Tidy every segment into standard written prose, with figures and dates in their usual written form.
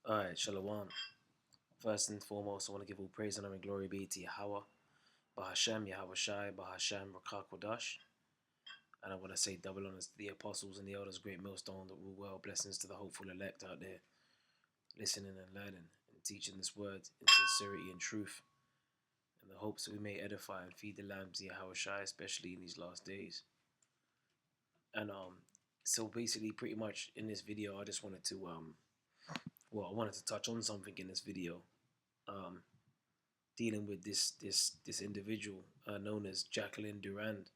Alright, Shalom. First and foremost, I want to give all praise and honor and glory be to Yahweh, Bahashem, Yahweh Shai, Bahashem, Rakah Kodash. And I want to say double honors to the apostles and the elders, great millstone that rule well. Blessings to the hopeful elect out there, listening and learning and teaching this word in sincerity and truth. In the hopes that we may edify and feed the lambs, Yahweh Shai, especially in these last days. And so basically, pretty much in this video, I just wanted to I wanted to touch on something in this video. Dealing with this individual known as Jacqueline Durand,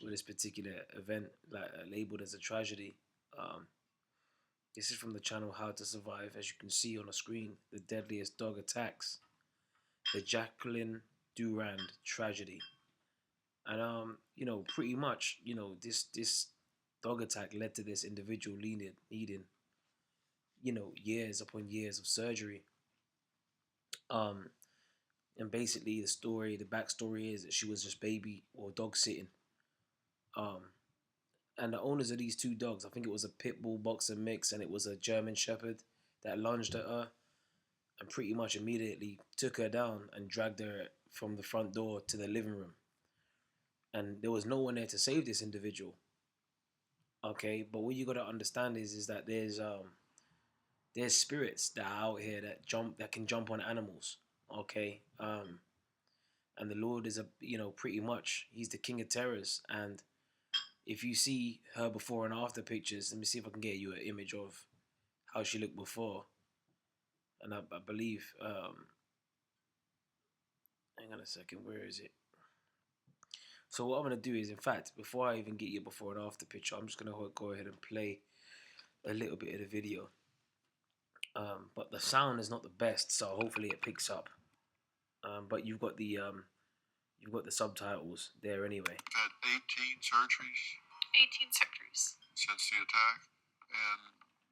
with this particular event labeled as a tragedy. This is from the channel How to Survive. As you can see on the screen, the deadliest dog attacks, the Jacqueline Durand tragedy. And pretty much, this dog attack led to this individual needing years upon years of surgery. And basically the backstory is that she was just baby or dog sitting. And the owners of these two dogs, I think it was a pit bull boxer mix and it was a German shepherd, that lunged at her and pretty much immediately took her down and dragged her from the front door to the living room. And there was no one there to save this individual. Okay, but what you gotta understand is that there's spirits that are out here that can jump on animals. Okay, and the Lord is pretty much he's the King of Terrors. And if you see her before and after pictures, let me see if I can get you an image of how she looked before. And I believe, hang on a second, where is it? So what I'm gonna do is, in fact, before I even get you before and after picture, I'm just gonna go ahead and play a little bit of the video. But the sound is not the best, so hopefully it picks up. But you've got the subtitles there anyway. Had 18 surgeries. 18 surgeries. Since the attack,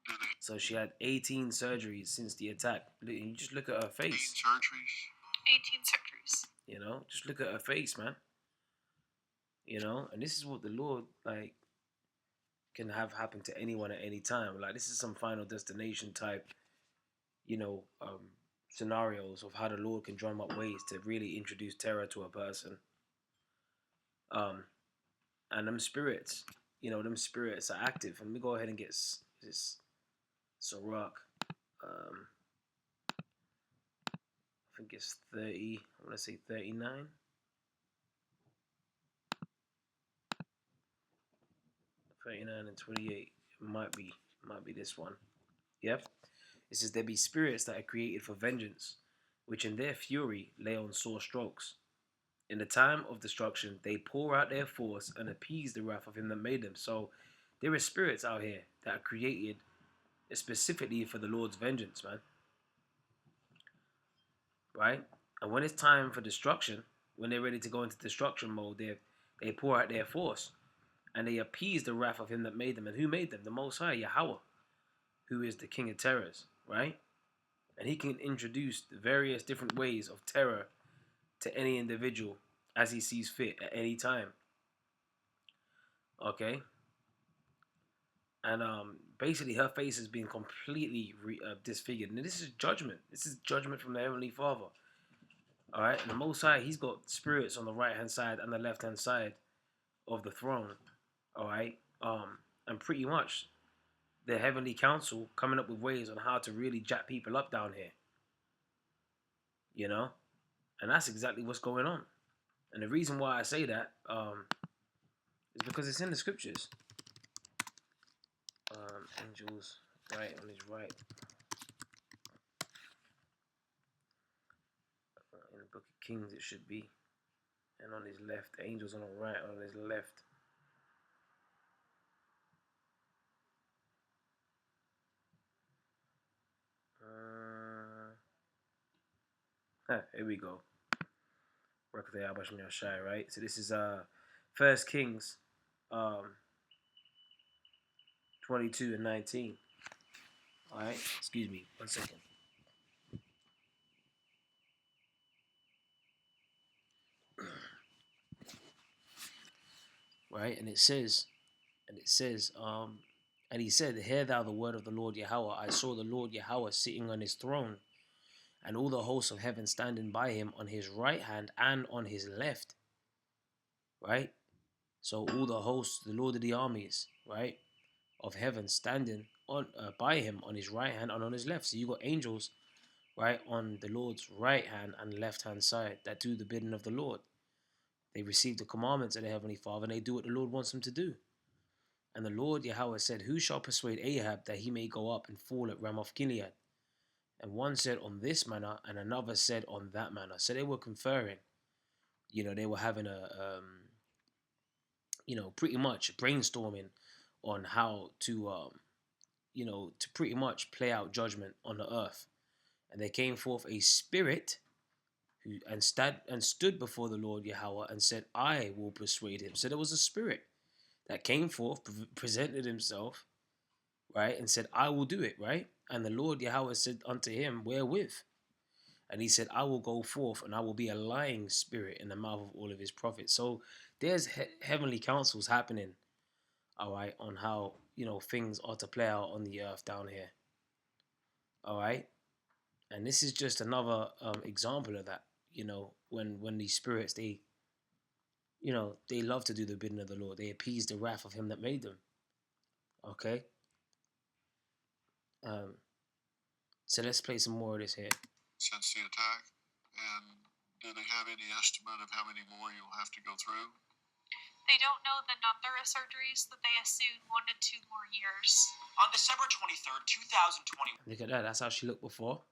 and so she had 18 surgeries since the attack. You just look at her face. 18 surgeries. 18 surgeries. Just look at her face, man. And this is what the Lord can have happen to anyone at any time. Like, this is some Final Destination type, scenarios of how the Lord can drum up ways to really introduce terror to a person. And them spirits are active. And let me go ahead and get this Sirach. I think it's 30. I want to say 39. 39 and 28. It might be this one. Yep. It says, there be spirits that are created for vengeance, which in their fury lay on sore strokes. In the time of destruction, they pour out their force and appease the wrath of him that made them. So there are spirits out here that are created specifically for the Lord's vengeance, man. Right? And when it's time for destruction, when they're ready to go into destruction mode, they pour out their force and they appease the wrath of him that made them. And who made them? The Most High, Yahweh, who is the King of Terrors, right? And he can introduce the various different ways of terror to any individual as he sees fit at any time. Okay? And basically her face has been completely disfigured. And this is judgment. This is judgment from the Heavenly Father. Alright? And the Most High, he's got spirits on the right-hand side and the left-hand side of the throne. Alright? And pretty much the Heavenly Council coming up with ways on how to really jack people up down here. And that's exactly what's going on. And the reason why I say that is because it's in the scriptures. Angels right on his right. In the book of Kings it should be. And on his left, angels on the right, on his left. Here we go. Right? So this is 1 Kings 22 and 19. Alright, excuse me, 1 second. Right, and it says, And he said, hear thou the word of the Lord Yahweh. I saw the Lord Yahweh sitting on his throne, and all the hosts of heaven standing by him on his right hand and on his left. Right? So all the hosts, the Lord of the armies, right, of heaven standing on by him on his right hand and on his left. So you got angels, right, on the Lord's right hand and left hand side that do the bidding of the Lord. They receive the commandments of the Heavenly Father and they do what the Lord wants them to do. And the Lord Yahweh said, who shall persuade Ahab that he may go up and fall at Ramoth Gilead? And one said on this manner, and another said on that manner. So they were conferring. They were having pretty much brainstorming on how to, to pretty much play out judgment on the earth. And there came forth a spirit who stood before the Lord Yahweh and said, I will persuade him. So there was a spirit that came forth, presented himself, right, and said, I will do it, right? And the Lord Yahweh said unto him, wherewith? And he said, I will go forth and I will be a lying spirit in the mouth of all of his prophets. So there's heavenly counsels happening, all right, on how, things are to play out on the earth down here. All right. And this is just another example of that, when these spirits, they love to do the bidding of the Lord. They appease the wrath of him that made them. Okay. So let's play some more of this here. Since the attack, and do they have any estimate of how many more you'll have to go through? They don't know the number of surgeries, but they assume 1 to 2 more years. On December 23rd, 2020. Look at that. That's how she looked before.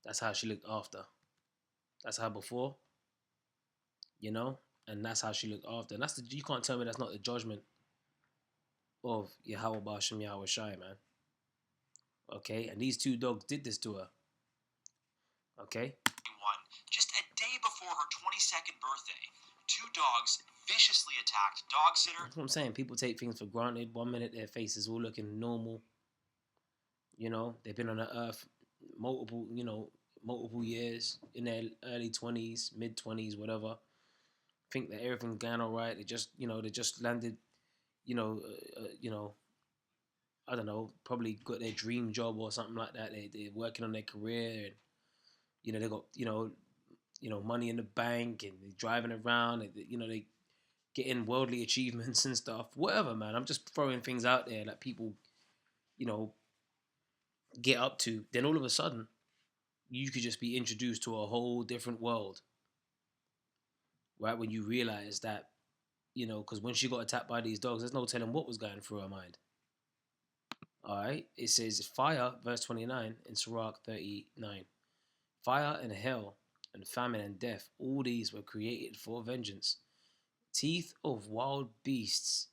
That's how she looked after. That's how before, and that's how she looked after. And you can't tell me that's not the judgment of Yahweh Bashem Yahweh Shai, man. Okay, and these 2 dogs did this to her. Okay. Just a day before her 22nd birthday, 2 dogs viciously attacked dog sitter. That's what I'm saying. People take things for granted. 1 minute their faces all looking normal. They've been on the earth multiple years, in their early 20s, mid 20s, whatever. Think that everything's going all right. They just landed, I don't know, probably got their dream job or something like that. They're working on their career, and they got money in the bank, and they're driving around, and they getting worldly achievements and stuff. Whatever, man. I'm just throwing things out there that people, get up to. Then all of a sudden, you could just be introduced to a whole different world, right? When you realize that, because when she got attacked by these dogs, there's no telling what was going through her mind. All right, it says fire, verse 29 in Sirach 39. Fire and hell and famine and death, all these were created for vengeance. Teeth of wild beasts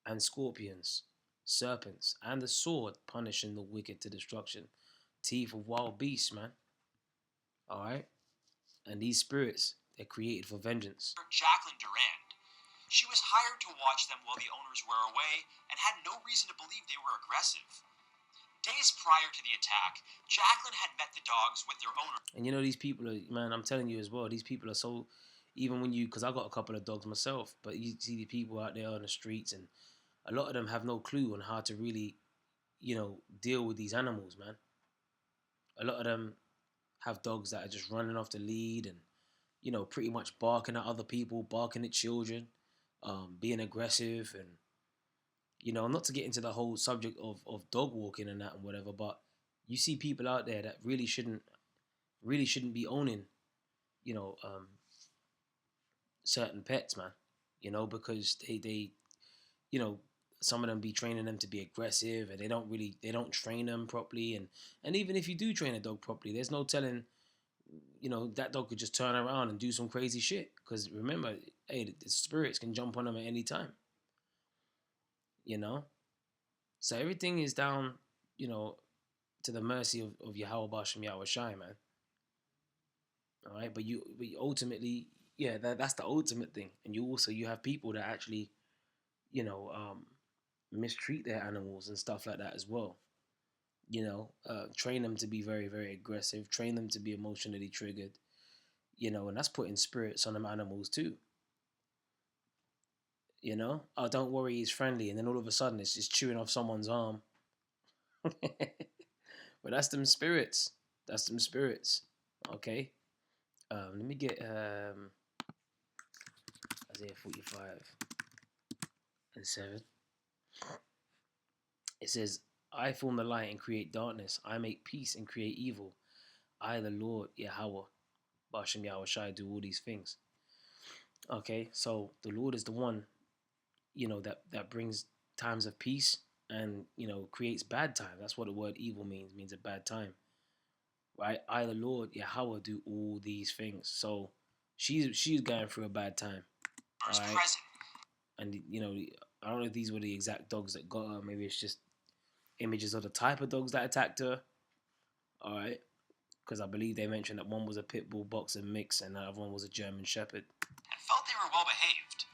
and scorpions, serpents, and the sword punishing the wicked to destruction. Teeth of wild beasts, man. All right, and these spirits, they're created for vengeance. Jacqueline Durand. She was hired to watch them while the owners were away and had no reason to believe they were aggressive. Days prior to the attack, Jacqueline had met the dogs with their owner. And these people are, man, I'm telling you as well, these people are so, even when because I got a couple of dogs myself, but you see the people out there on the streets, and a lot of them have no clue on how to really, deal with these animals, man. A lot of them have dogs that are just running off the lead and, pretty much barking at other people, barking at children. Being aggressive, and not to get into the whole subject of dog walking and that and whatever, but you see people out there that really shouldn't be owning certain pets, man, because they some of them be training them to be aggressive, and they don't train them properly, and even if you do train a dog properly, there's no telling, that dog could just turn around and do some crazy shit. Because remember, hey, the spirits can jump on them at any time. So everything is down, to the mercy of Yahweh Bashem Yahweh Shai, man. All right, but ultimately, yeah, that's the ultimate thing. And you have people that actually, mistreat their animals and stuff like that as well. Train them to be very, very aggressive, train them to be emotionally triggered, and that's putting spirits on them animals too. You know, oh, don't worry, he's friendly, and then all of a sudden it's just chewing off someone's arm. But that's them spirits. That's them spirits. Okay. Let me get Isaiah 45:7. It says, I form the light and create darkness. I make peace and create evil. I, the Lord, Yahweh, Bashem Yahweh Shai, do all these things. Okay, so the Lord is the one, that brings times of peace and, creates bad time. That's what the word evil means a bad time. Right? I, the Lord, Yahweh, do all these things. So she's going through a bad time. All right. Present. And, I don't know if these were the exact dogs that got her. Maybe it's just images of the type of dogs that attacked her. All right. Because I believe they mentioned that one was a pit bull boxer mix and the other one was a German shepherd. And felt they were well behaved.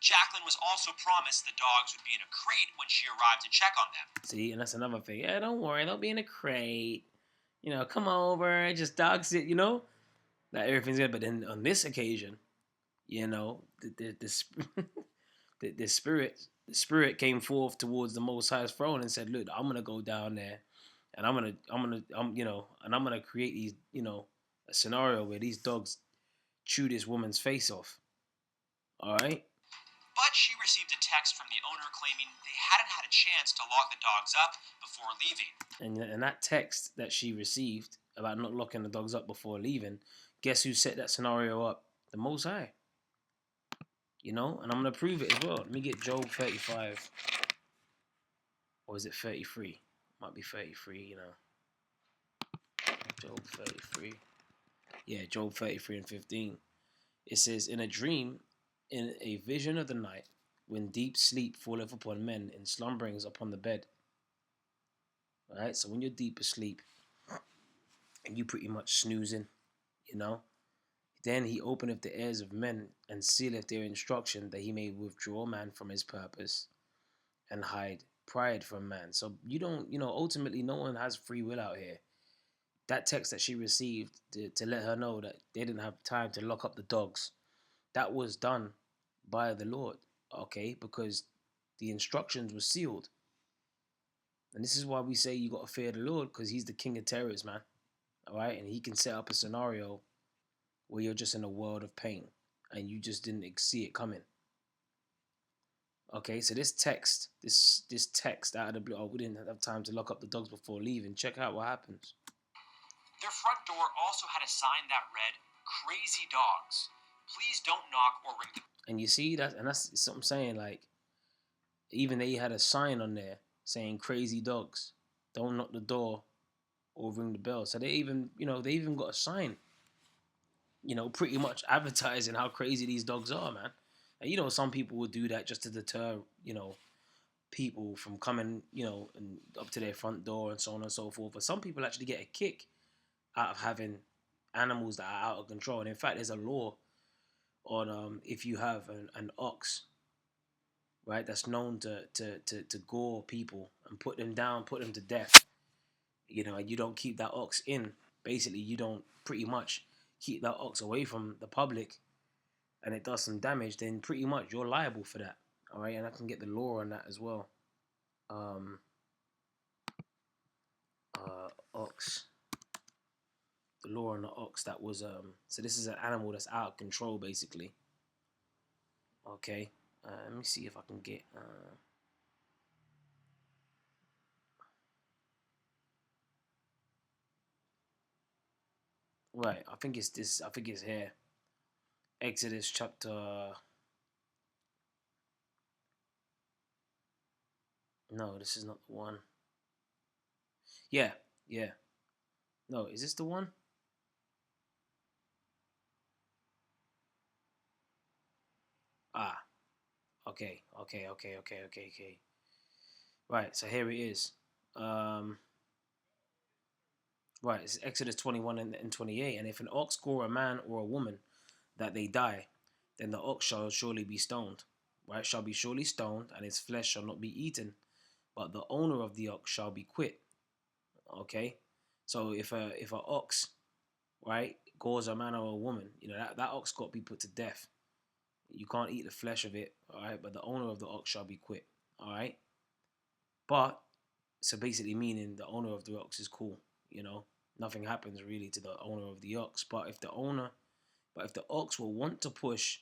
Jacqueline was also promised the dogs would be in a crate when she arrived to check on them. See, and that's another thing. Yeah, don't worry, they'll be in a crate. Come over, just dog sit, that everything's good. But then on this occasion, the spirit came forth towards the Most High's throne and said, "Look, I'm gonna go down there, and I'm gonna create these, a scenario where these dogs chew this woman's face off." All right. But she received a text from the owner claiming they hadn't had a chance to lock the dogs up before leaving. And that text that she received about not locking the dogs up before leaving, guess who set that scenario up? The Most High. And I'm going to prove it as well. Let me get Job 35. Or is it 33? Might be 33, Job 33. Yeah, Job 33:15. It says, in a dream, in a vision of the night, when deep sleep falleth upon men, in slumberings upon the bed. All right, so when you're deep asleep, and you pretty much snoozing, then he openeth the ears of men, and sealeth their instruction, that he may withdraw man from his purpose, and hide pride from man. So you don't, ultimately no one has free will out here. That text that she received to let her know that they didn't have time to lock up the dogs, that was done by the Lord, okay? Because the instructions were sealed. And this is why we say you got to fear the Lord, because he's the king of terrors, man. All right? And he can set up a scenario where you're just in a world of pain and you just didn't see it coming. Okay, so this text out of the blue, oh, we didn't have time to lock up the dogs before leaving. Check out what happens. Their front door also had a sign that read, "Crazy dogs. Please don't knock or ring the..." And you see that, and that's something I'm saying, like, even they had a sign on there saying "Crazy dogs. Don't knock the door or ring the bell." So they even got a sign, pretty much advertising how crazy these dogs are, man. And some people would do that just to deter, people from coming, and up to their front door and so on and so forth. But some people actually get a kick out of having animals that are out of control. And in fact, there's a law on if you have an ox, right, that's known to gore people and put them down, put them to death, and you don't keep that ox in. Basically, you don't pretty much keep that ox away from the public, and it does some damage, then pretty much you're liable for that. All right, and I can get the law on that as well. Ox. The law on the ox, that was so this is an animal that's out of control, basically. Okay, let me see if I can get right. I think it's this. I think it's here. Exodus chapter. No, this is not the one. Yeah. No, is this the one? Ah, okay. Right, so here it is. Right, it's Exodus 21 and 28. And if an ox gore a man or a woman, that they die, then the ox shall surely be stoned. Right, shall be surely stoned, and his flesh shall not be eaten, but the owner of the ox shall be quit. Okay, so if a ox, right, gores a man or a woman, that ox got to be put to death. You can't eat the flesh of it, all right? But the owner of the ox shall be quit, all right? But, so basically meaning the owner of the ox is cool, you know? Nothing happens really to the owner of the ox. But if the ox will want to push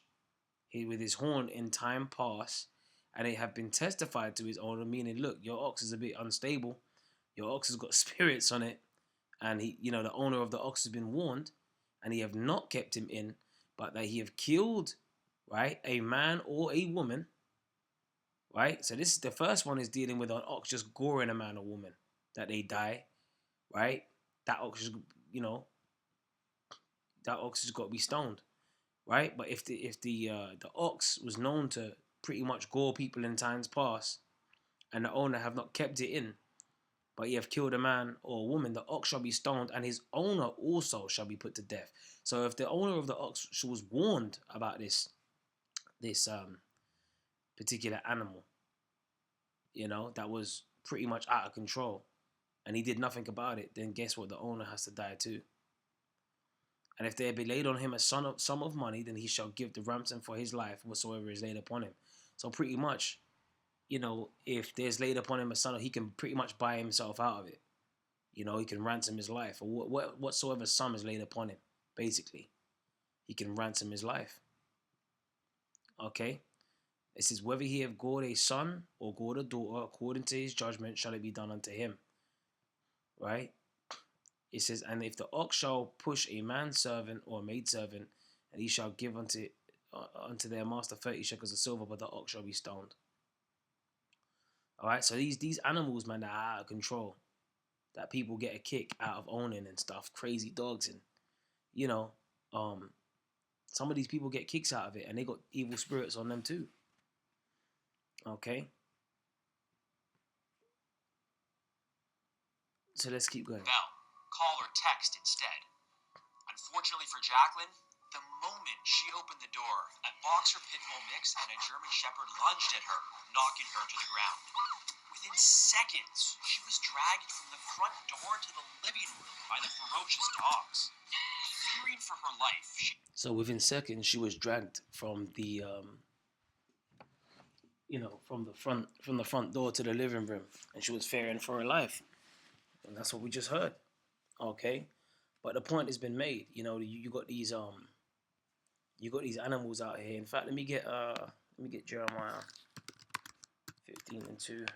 with his horn in time past, and it have been testified to his owner, meaning, look, your ox is a bit unstable, your ox has got spirits on it, and he, you know, the owner of the ox has been warned, and he have not kept him in, but that he have killed, right, a man or a woman, right? So this is the first one is dealing with an ox just goring a man or woman, that they die, right? That ox is, you know, that ox has got to be stoned, right? But if the ox was known to pretty much gore people in times past, and the owner have not kept it in, but he have killed a man or a woman, the ox shall be stoned, and his owner also shall be put to death. So if the owner of the ox was warned about this particular animal, you know, that was pretty much out of control, and he did nothing about it, then guess what? The owner has to die too. And if there be laid on him a sum of money, then he shall give the ransom for his life whatsoever is laid upon him. So pretty much, you know, if there's laid upon him a son, he can pretty much buy himself out of it. You know, he can ransom his life, or whatsoever sum is laid upon him. Basically, he can ransom his life. Okay, it says whether he have gored a son or gored a daughter, according to his judgment, shall it be done unto him. Right? It says, and if the ox shall push a manservant or a maidservant, and he shall give unto their master 30 shekels of silver, but the ox shall be stoned. All right, so these animals, man, that are out of control, that people get a kick out of owning and stuff, crazy dogs, and you know, some of these people get kicks out of it, and they got evil spirits on them too. Okay, so let's keep going. Bell, call or text instead. Unfortunately for Jacqueline, the moment she opened the door, a boxer pit bull mix and a German shepherd lunged at her, knocking her to the ground. Within seconds, she was dragged from the front door to the living room by the ferocious dogs. Fearing for her life, so within seconds, she was dragged from the, from the front door to the living room, and she was fearing for her life, and that's what we just heard. Okay, but the point has been made. You know, you got these animals out here. In fact, let me get Jeremiah 15:2.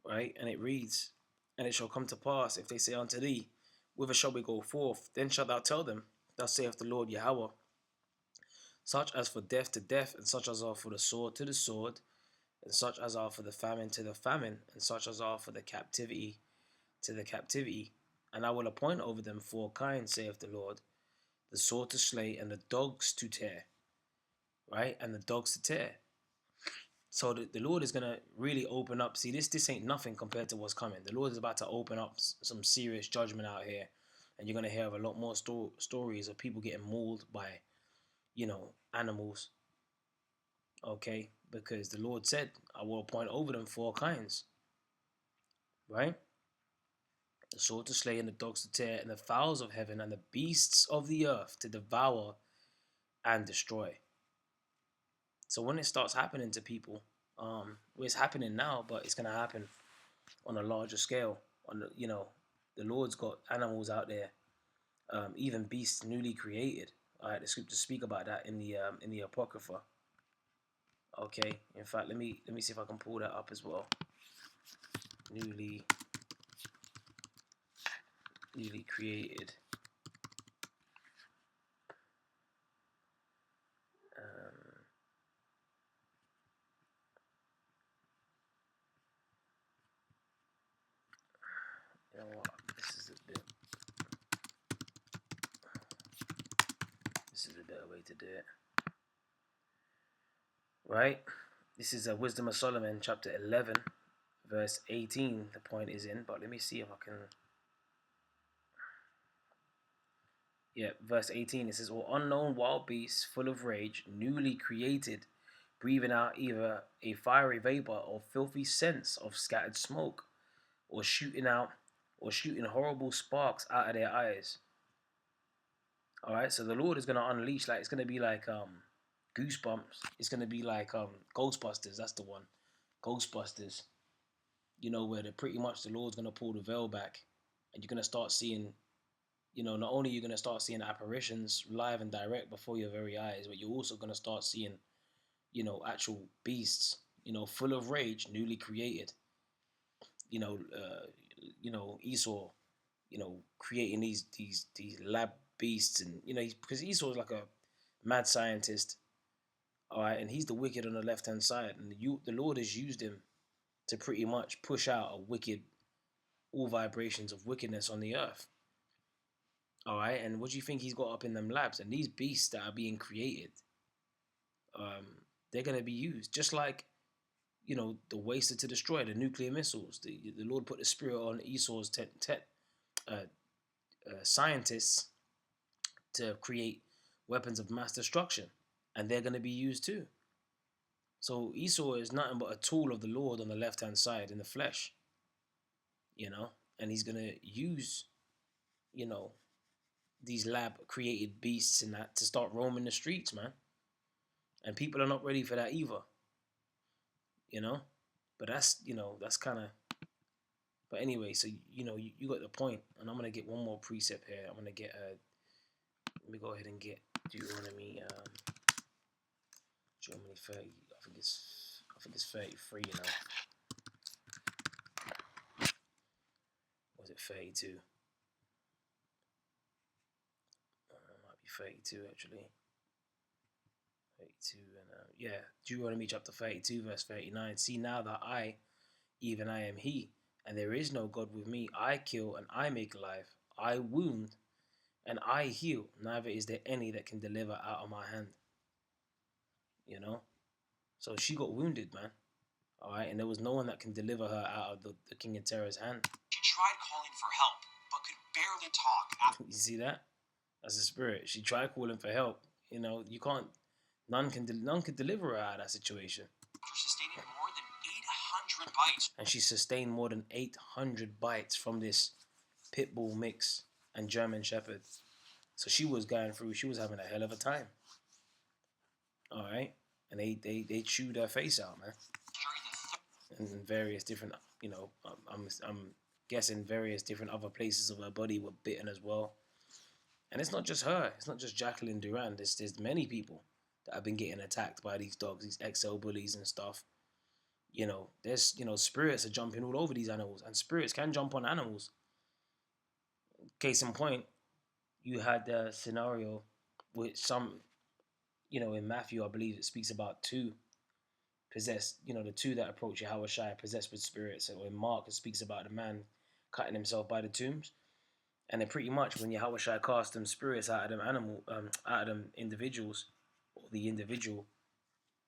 Right, and it reads, and it shall come to pass, if they say unto thee, whither shall we go forth? Then shalt thou tell them, thus saith the Lord Yahweh, such as for death to death, and such as are for the sword to the sword, and such as are for the famine to the famine, and such as are for the captivity to the captivity. And I will appoint over them 4 kinds, saith the Lord, the sword to slay, and the dogs to tear. Right, and the dogs to tear. So the Lord is going to really open up. See, this ain't nothing compared to what's coming. The Lord is about to open up some serious judgment out here. And you're going to hear of a lot more stories of people getting mauled by, you know, animals. Okay? Because the Lord said, I will appoint over them 4 kinds. Right? The sword to slay, and the dogs to tear, and the fowls of heaven, and the beasts of the earth to devour and destroy. So when it starts happening to people, it's happening now, but it's gonna happen on a larger scale. The Lord's got animals out there, even beasts newly created. All right, the scriptures speak about that in the Apocrypha. Okay, in fact, let me see if I can pull that up as well. Newly created. You know what? This is a better way to do it. Right? This is Wisdom of Solomon, chapter 11, verse 18. The point is in, but let me see if I can. Yeah, verse 18. It says, "Or unknown wild beasts, full of rage, newly created, breathing out either a fiery vapor or filthy scents of scattered smoke, or shooting horrible sparks out of their eyes." All right, so the Lord is going to unleash, like, it's going to be like Goosebumps. It's gonna be like Ghostbusters. That's the one. Ghostbusters. You know, where pretty much the Lord's gonna pull the veil back, and you're gonna start seeing. You know, not only you're gonna start seeing apparitions live and direct before your very eyes, but you're also gonna start seeing, you know, actual beasts. You know, full of rage, newly created. You know, Esau. You know, creating these lab beasts, and you know, because Esau is like a mad scientist. All right, and he's the wicked on the left hand side, and the Lord has used him to pretty much push out a wicked, all vibrations of wickedness on the earth. All right, and what do you think he's got up in them labs? And these beasts that are being created, they're gonna be used just like, you know, the waster to destroy the nuclear missiles. The Lord put the spirit on Esau's scientists to create weapons of mass destruction, and they're gonna be used too. So Esau is nothing but a tool of the Lord on the left hand side in the flesh, you know, and he's gonna use, you know, these lab created beasts and that to start roaming the streets, man. And people are not ready for that either, you know. But that's, you know, that's kind of. But anyway, so you know, you got the point, and I'm gonna get one more precept here. I'm gonna get let me go ahead and get Deuteronomy 30. I think it's 33. You know, was it 32? Might be 32 actually. 32 and yeah, Deuteronomy chapter 32 verse 39. See now that I, even I am He, and there is no God with me. I kill and I make alive. I wound and I heal. Neither is there any that can deliver out of my hand. You know, so she got wounded, man. All right, and there was no one that can deliver her out of the King of Terror's hand. She tried calling for help, but could barely talk. You see that? That's a spirit. She tried calling for help. You know, you can't. None can deliver her out of that situation. After sustaining more than 800 bites. And she sustained more than 800 bites from this pit bull mix and German Shepherd. So she was going through. She was having a hell of a time. All right, and they chewed her face out, man. And various different, you know, I'm guessing various different other places of her body were bitten as well. And it's not just her. It's not just Jacqueline Durand. There's many people that have been getting attacked by these dogs, these XL bullies and stuff. You know, there's, you know, spirits are jumping all over these animals, and spirits can jump on animals. Case in point, you had the scenario with some, you know, in Matthew, I believe it speaks about two possessed, you know, the two that approach Yahushua possessed with spirits. Or in Mark, it speaks about the man cutting himself by the tombs. And then pretty much when Yahushua cast them spirits out of them out of them individuals, or the individual,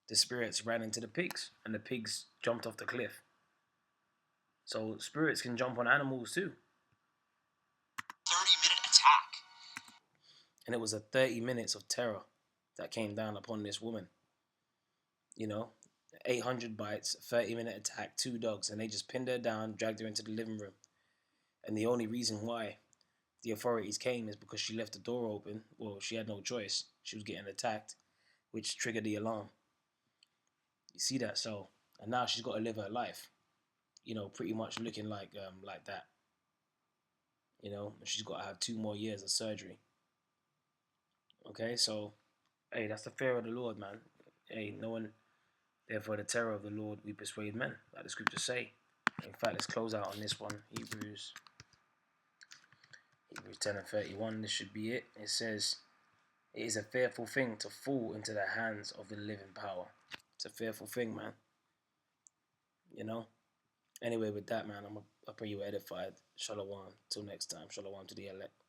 the spirits ran into the pigs, and the pigs jumped off the cliff. So spirits can jump on animals too. 30-minute attack. And it was a 30 minutes of terror that came down upon this woman. You know, 800 bites, 30-minute attack, 2 dogs, and they just pinned her down, dragged her into the living room. And the only reason why the authorities came is because she left the door open. Well, she had no choice. She was getting attacked, which triggered the alarm. You see that? So, and now she's got to live her life, you know, pretty much looking like that. You know, she's got to have 2 more years of surgery. Okay, so, hey, that's the fear of the Lord, man. Hey, no one, therefore the terror of the Lord we persuade men, like the scriptures say. In fact, let's close out on this one, Hebrews 10 and 31, this should be it. It says, it is a fearful thing to fall into the hands of the living power. It's a fearful thing, man. You know? Anyway, with that, man, I pray you were edified. Shalom. Till next time. Shalom to the elect.